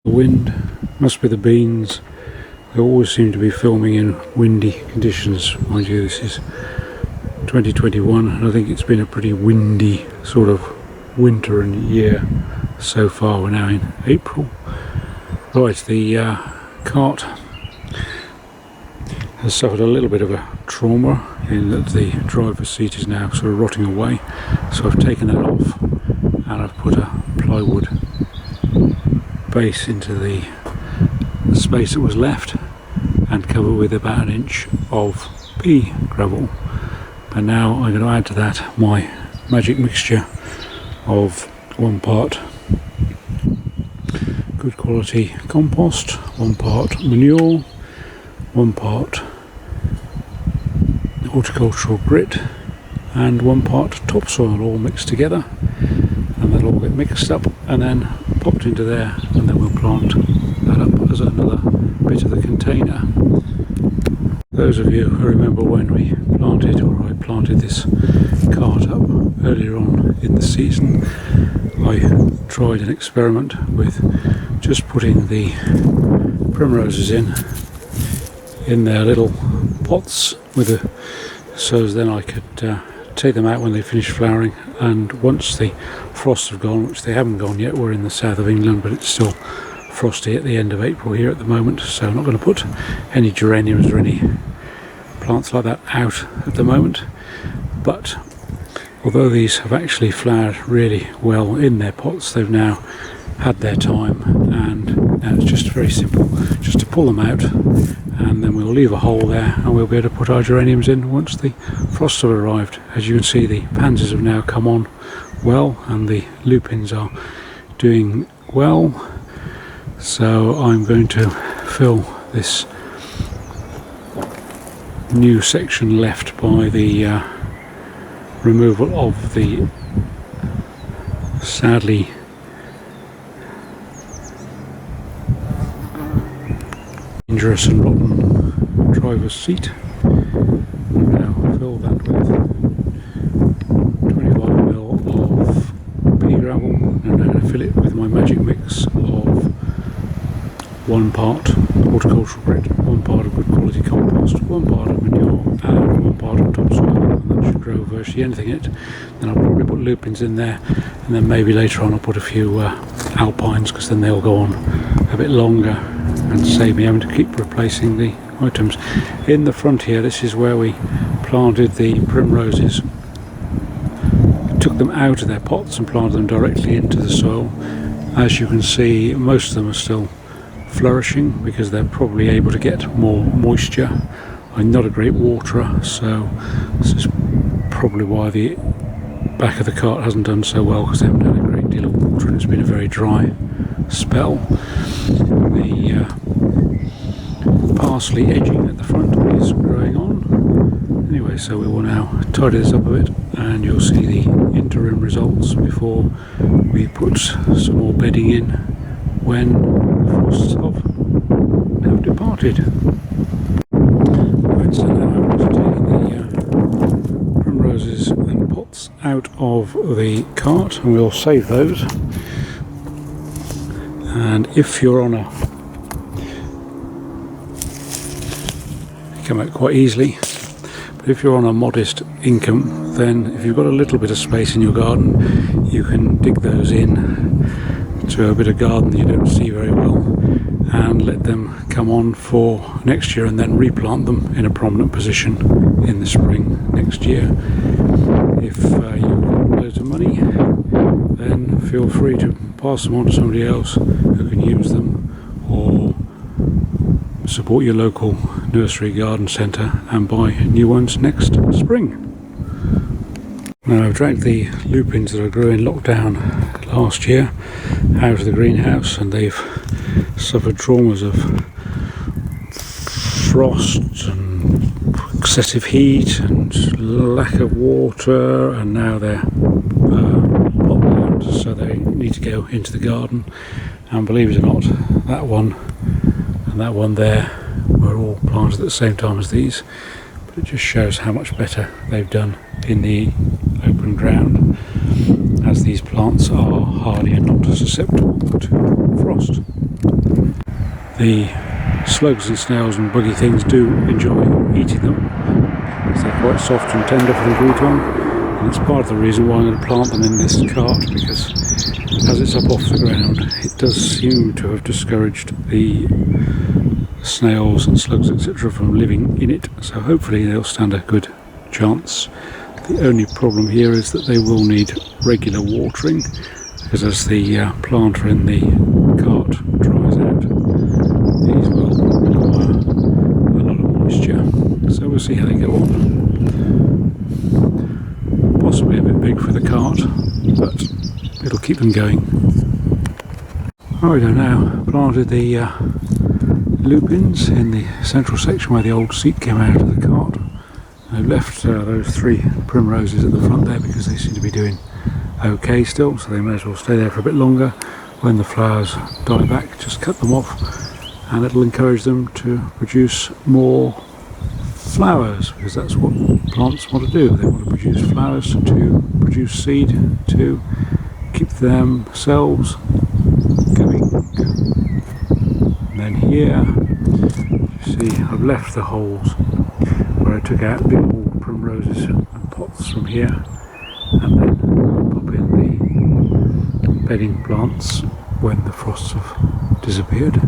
The wind must be the beans. They always seem to be filming in windy conditions. Mind you, this is 2021 and I think it's been a pretty windy sort of winter and year so far. We're now in April. Right, the cart has suffered a little bit of a trauma in that the driver's seat is now sort of rotting away, so I've taken that off and I've put a plywood base into the space that was left and covered with about 1 inch of pea gravel. And now I'm going to add to that my magic mixture of 1 part good quality compost, 1 part manure, 1 part horticultural grit and 1 part topsoil, all mixed together, and they'll all get mixed up and then popped into there, and then we'll plant that up as another bit of the container. Those of you who remember when we planted, or I planted this cart up earlier on in the season, I tried an experiment with just putting the primroses in their little pots so then I could take them out when they finish flowering, and once the frosts have gone, which they haven't gone yet, we're in the south of England but it's still frosty at the end of April here at the moment, so I'm not going to put any geraniums or any plants like that out at the moment. But although these have actually flowered really well in their pots, they've now had their time, and now it's just very simple just to pull them out, and then we'll leave a hole there and we'll be able to put our geraniums in once the frosts have arrived. As you can see, the pansies have now come on well and the lupins are doing well, so I'm going to fill this new section left by the removal of the sadly dangerous and rotten driver's seat. And now fill that with 25ml of pea gravel, and I'm going to fill it with my magic mix of 1 part horticultural grit, 1 part of good quality compost, 1 part of manure and 1 part of topsoil, and that should grow virtually anything in it. Then I'll probably put lupins in there, and then maybe later on I'll put a few alpines, because then they'll go on a bit longer and save me having to keep replacing the items. In the front here, this is where we planted the primroses. Took them out of their pots and planted them directly into the soil. As you can see, most of them are still flourishing because they're probably able to get more moisture. I'm not a great waterer, so this is probably why the back of the cart hasn't done so well, because they haven't had a great deal of water and it's been a very dry spell. The parsley edging at the front is growing on. Anyway, so we will now tidy this up a bit and you'll see the interim results before we put some more bedding in when the frosts have departed. Right, so now I'm just taking the primroses and pots out of the cart, and we'll save those. And if you're on come out quite easily, but if you're on a modest income, then if you've got a little bit of space in your garden, you can dig those in to a bit of garden that you don't see very well and let them come on for next year, and then replant them in a prominent position in the spring next year. If you've got loads of money, then feel free to pass them on to somebody else who can use them, or support your local nursery garden centre and buy new ones next spring. Now, I've dragged the lupins that I grew in lockdown last year out of the greenhouse, and they've suffered traumas of frost and excessive heat and lack of water, and now they're locked, so they need to go into the garden. And believe it or not, that one and that one there were all planted at the same time as these, but it just shows how much better they've done in the open ground, as these plants are hardy and not susceptible to frost. The slugs and snails and buggy things do enjoy eating them, because they're quite soft and tender for them to eat on, and it's part of the reason why I'm going to plant them in this cart, because as it's up off the ground it does seem to have discouraged the snails and slugs etc. from living in it, so hopefully they'll stand a good chance. The only problem here is that they will need regular watering, because as the planter in the cart dries out, these will require a lot of moisture. So we'll see how they go on. Possibly a bit big for the cart, but it'll keep them going. Right, I've now planted the lupins in the central section where the old seat came out of the cart. I've left those 3 primroses at the front there because they seem to be doing okay still, so they may as well stay there for a bit longer. When the flowers die back, just cut them off, and it'll encourage them to produce more flowers, because that's what plants want to do. They want to produce flowers to produce seed to keep themselves going. And then here, you see I've left the holes where I took out the old primroses and pots from here, and then I'll pop in the bedding plants when the frosts have disappeared.